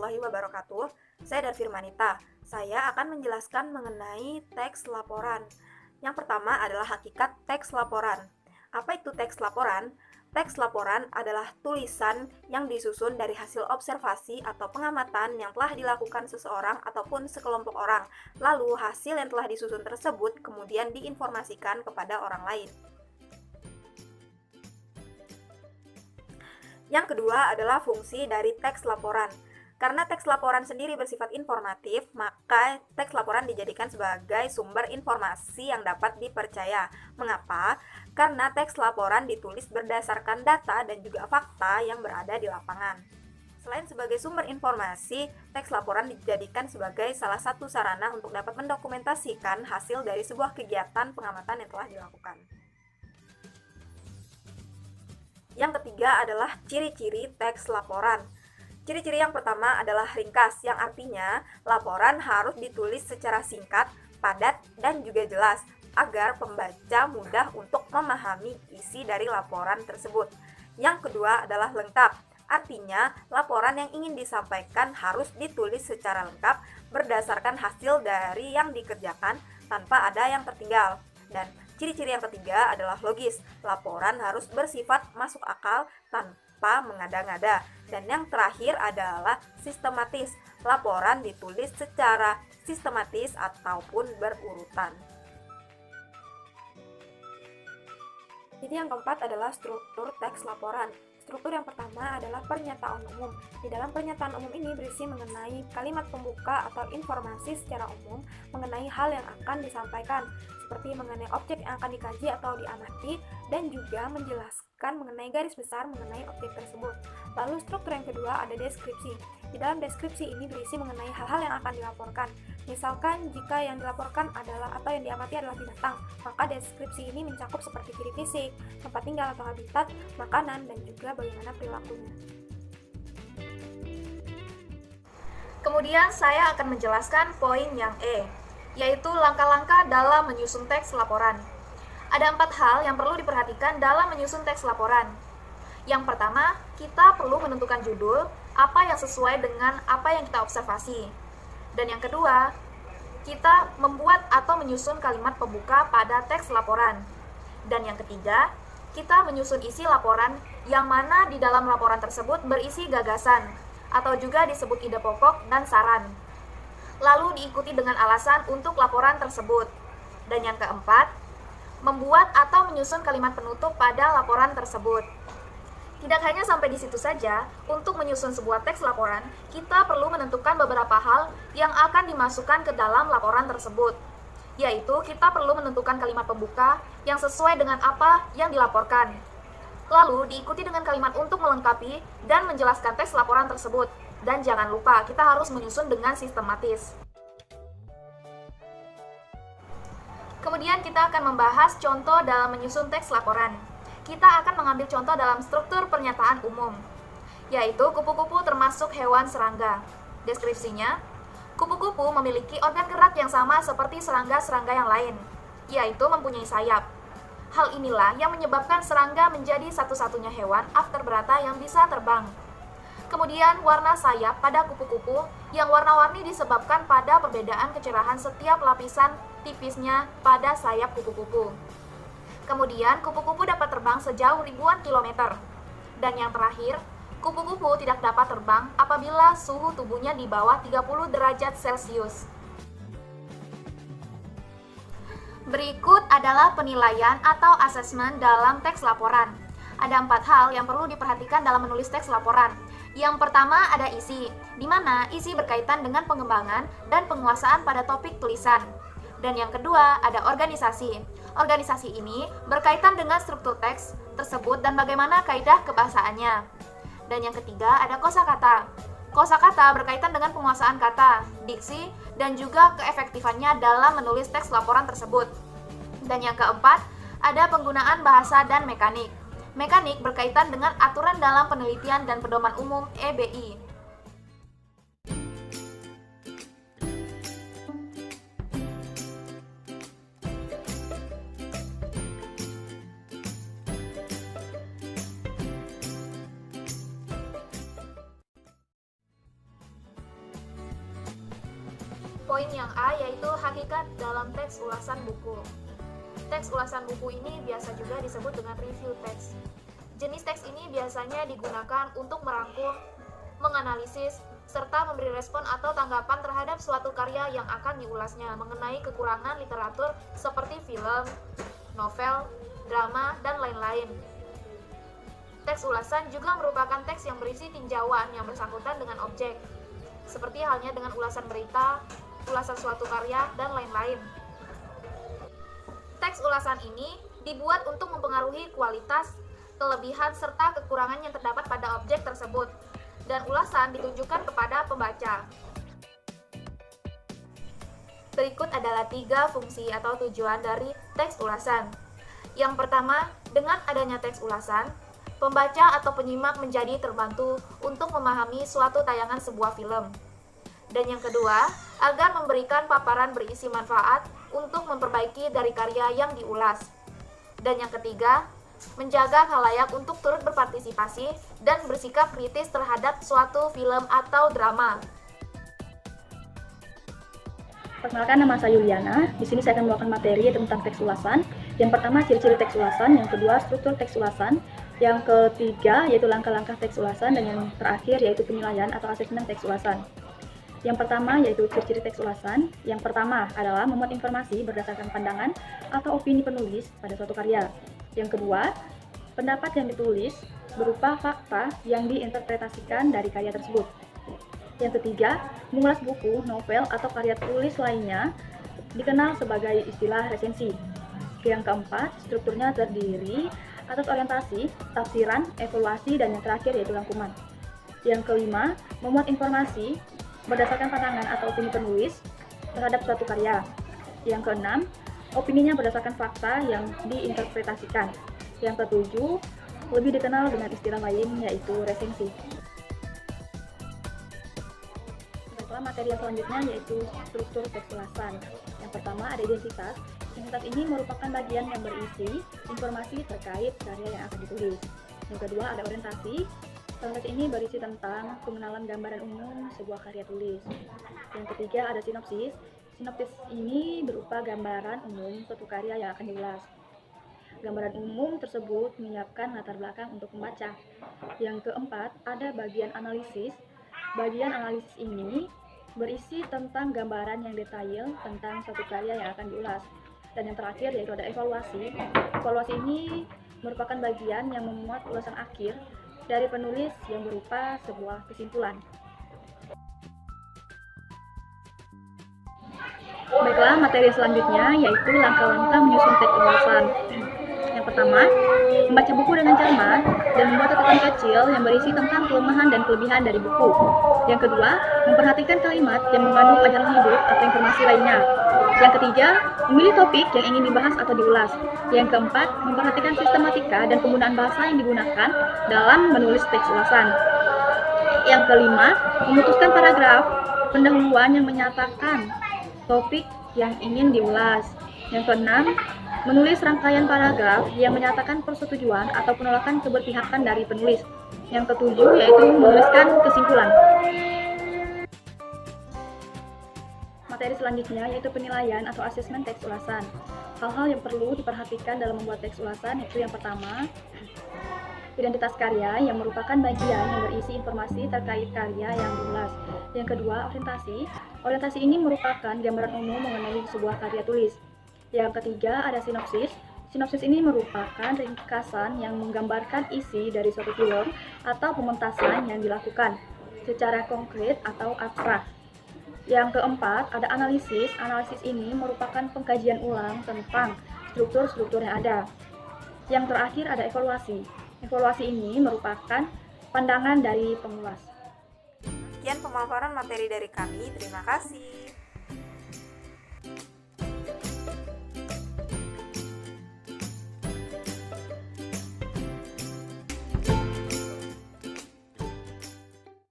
warahmatullahi wabarakatuh. Saya Darfir Manita. Saya akan menjelaskan mengenai teks laporan. Yang pertama adalah hakikat teks laporan. Apa itu teks laporan? Teks laporan adalah tulisan yang disusun dari hasil observasi atau pengamatan yang telah dilakukan seseorang ataupun sekelompok orang. Lalu hasil yang telah disusun tersebut kemudian diinformasikan kepada orang lain. Yang kedua adalah fungsi dari teks laporan. Karena teks laporan sendiri bersifat informatif, maka teks laporan dijadikan sebagai sumber informasi yang dapat dipercaya. Mengapa? Karena teks laporan ditulis berdasarkan data dan juga fakta yang berada di lapangan. Selain sebagai sumber informasi, teks laporan dijadikan sebagai salah satu sarana untuk dapat mendokumentasikan hasil dari sebuah kegiatan pengamatan yang telah dilakukan. Yang ketiga adalah ciri-ciri teks laporan. Ciri-ciri yang pertama adalah ringkas, yang artinya laporan harus ditulis secara singkat, padat, dan juga jelas, agar pembaca mudah untuk memahami isi dari laporan tersebut. Yang kedua adalah lengkap, artinya laporan yang ingin disampaikan harus ditulis secara lengkap berdasarkan hasil dari yang dikerjakan tanpa ada yang tertinggal. Dan ciri-ciri yang ketiga adalah logis. Laporan harus bersifat masuk akal tanpa mengada-ngada. Dan yang terakhir adalah sistematis. Laporan ditulis secara sistematis ataupun berurutan. Jadi yang keempat adalah struktur teks laporan. Struktur yang pertama adalah pernyataan umum. Di dalam pernyataan umum ini berisi mengenai kalimat pembuka atau informasi secara umum mengenai hal yang akan disampaikan, seperti mengenai objek yang akan dikaji atau diamati, dan juga menjelaskan mengenai garis besar mengenai objek tersebut. Lalu struktur yang kedua ada deskripsi. Di dalam deskripsi ini berisi mengenai hal-hal yang akan dilaporkan. Misalkan jika yang dilaporkan adalah atau yang diamati adalah binatang, maka deskripsi ini mencakup seperti ciri fisik, tempat tinggal atau habitat, makanan, dan juga bagaimana perilakunya. Kemudian saya akan menjelaskan poin yang E, yaitu langkah-langkah dalam menyusun teks laporan. Ada 4 hal yang perlu diperhatikan dalam menyusun teks laporan. Yang pertama, kita perlu menentukan judul, apa yang sesuai dengan apa yang kita observasi. Dan yang kedua, kita membuat atau menyusun kalimat pembuka pada teks laporan. Dan yang ketiga, kita menyusun isi laporan yang mana di dalam laporan tersebut berisi gagasan, atau juga disebut ide pokok dan saran. Lalu diikuti dengan alasan untuk laporan tersebut. Dan yang keempat, membuat atau menyusun kalimat penutup pada laporan tersebut. Tidak hanya sampai di situ saja, untuk menyusun sebuah teks laporan, kita perlu menentukan beberapa hal yang akan dimasukkan ke dalam laporan tersebut. Yaitu, kita perlu menentukan kalimat pembuka yang sesuai dengan apa yang dilaporkan. Lalu, diikuti dengan kalimat untuk melengkapi dan menjelaskan teks laporan tersebut. Dan jangan lupa, kita harus menyusun dengan sistematis. Kemudian kita akan membahas contoh dalam menyusun teks laporan. Kita akan mengambil contoh dalam struktur pernyataan umum, yaitu kupu-kupu termasuk hewan serangga. Deskripsinya, kupu-kupu memiliki organ gerak yang sama seperti serangga-serangga yang lain, yaitu mempunyai sayap. Hal inilah yang menyebabkan serangga menjadi satu-satunya hewan afterberata yang bisa terbang. Kemudian warna sayap pada kupu-kupu yang warna-warni disebabkan pada perbedaan kecerahan setiap lapisan tipisnya pada sayap kupu-kupu. Kemudian kupu-kupu dapat terbang sejauh ribuan kilometer. Dan yang terakhir, kupu-kupu tidak dapat terbang apabila suhu tubuhnya di bawah 30 derajat Celcius. Berikut adalah penilaian atau asesmen dalam teks laporan. Ada 4 hal yang perlu diperhatikan dalam menulis teks laporan. Yang pertama ada isi, di mana isi berkaitan dengan pengembangan dan penguasaan pada topik tulisan. Dan yang kedua ada organisasi. Organisasi ini berkaitan dengan struktur teks tersebut dan bagaimana kaidah kebahasaannya. Dan yang ketiga ada kosakata. Kosakata berkaitan dengan penguasaan kata, diksi, dan juga keefektifannya dalam menulis teks laporan tersebut. Dan yang keempat ada penggunaan bahasa dan mekanik. Mekanik berkaitan dengan aturan dalam penelitian dan pedoman umum EBI. Poin yang A yaitu hakikat dalam teks ulasan buku. Teks ulasan buku ini biasa juga disebut dengan review text. Jenis teks ini biasanya digunakan untuk merangkum, menganalisis, serta memberi respon atau tanggapan terhadap suatu karya yang akan diulasnya mengenai kekurangan literatur seperti film, novel, drama, dan lain-lain. Teks ulasan juga merupakan teks yang berisi tinjauan yang bersangkutan dengan objek, seperti halnya dengan ulasan berita, ulasan suatu karya, dan lain-lain. Teks ulasan ini dibuat untuk mempengaruhi kualitas, kelebihan, serta kekurangan yang terdapat pada objek tersebut, dan ulasan ditunjukkan kepada pembaca. Berikut adalah 3 fungsi atau tujuan dari teks ulasan. Yang pertama, dengan adanya teks ulasan, pembaca atau penyimak menjadi terbantu untuk memahami suatu tayangan sebuah film. Dan yang kedua, agar memberikan paparan berisi manfaat untuk memperbaiki dari karya yang diulas. Dan yang ketiga, menjaga khalayak untuk turut berpartisipasi dan bersikap kritis terhadap suatu film atau drama. Perkenalkan, nama saya Yuliana. Di sini saya akan membawakan materi tentang teks ulasan. Yang pertama, ciri-ciri teks ulasan. Yang kedua, struktur teks ulasan. Yang ketiga, yaitu langkah-langkah teks ulasan. Dan yang terakhir, yaitu penilaian atau asesmen teks ulasan. Yang pertama, yaitu ciri-ciri teks ulasan. Yang pertama adalah memuat informasi berdasarkan pandangan atau opini penulis pada suatu karya. Yang kedua, pendapat yang ditulis berupa fakta yang diinterpretasikan dari karya tersebut. Yang ketiga, mengulas buku, novel, atau karya tulis lainnya dikenal sebagai istilah resensi. Yang keempat, strukturnya terdiri atas orientasi, tafsiran, evaluasi, dan yang terakhir yaitu rangkuman. Yang kelima, memuat informasi berdasarkan pandangan atau opini penulis terhadap suatu karya. Yang keenam, opininya berdasarkan fakta yang diinterpretasikan. Yang ketujuh, lebih dikenal dengan istilah lain yaitu resensi. Baiklah, materi yang selanjutnya yaitu struktur teks ulasan. Yang pertama ada identitas. Identitas ini merupakan bagian yang berisi informasi terkait karya yang akan ditulis. Yang kedua ada orientasi. Orientasi ini berisi tentang pengenalan gambaran umum sebuah karya tulis. Yang ketiga ada sinopsis. Sinopsis ini berupa gambaran umum suatu karya yang akan diulas. Gambaran umum tersebut menyiapkan latar belakang untuk pembaca. Yang keempat ada bagian analisis. Bagian analisis ini berisi tentang gambaran yang detail tentang suatu karya yang akan diulas. Dan yang terakhir yaitu ada evaluasi. Evaluasi ini merupakan bagian yang memuat ulasan akhir dari penulis yang berupa sebuah kesimpulan. Baiklah, materi selanjutnya yaitu langkah-langkah menyusun teks ulasan. Yang pertama, membaca buku dengan cermat dan membuat catatan kecil yang berisi tentang kelemahan dan kelebihan dari buku. Yang kedua, memperhatikan kalimat yang mengandung pelajaran hidup atau informasi lainnya. Yang ketiga, memilih topik yang ingin dibahas atau diulas. Yang keempat, memperhatikan sistematika dan penggunaan bahasa yang digunakan dalam menulis teks ulasan. Yang kelima, memutuskan paragraf pendahuluan yang menyatakan topik yang ingin diulas. Yang keenam, menulis rangkaian paragraf yang menyatakan persetujuan atau penolakan keberpihakan dari penulis. Yang ketujuh yaitu menuliskan kesimpulan. Materi selanjutnya yaitu penilaian atau asesmen teks ulasan. Hal-hal yang perlu diperhatikan dalam membuat teks ulasan yaitu yang pertama, identitas karya yang merupakan bagian yang berisi informasi terkait karya yang diulas. Yang kedua, orientasi. Orientasi ini merupakan gambaran umum mengenai sebuah karya tulis. Yang ketiga, ada sinopsis. Sinopsis ini merupakan ringkasan yang menggambarkan isi dari suatu film atau pementasan yang dilakukan secara konkret atau abstrak. Yang keempat, ada analisis. Analisis ini merupakan pengkajian ulang tentang struktur-struktur yang ada. Yang terakhir, ada evaluasi. Evaluasi ini merupakan pandangan dari pengulas. Sekian pemaparan materi dari kami. Terima kasih.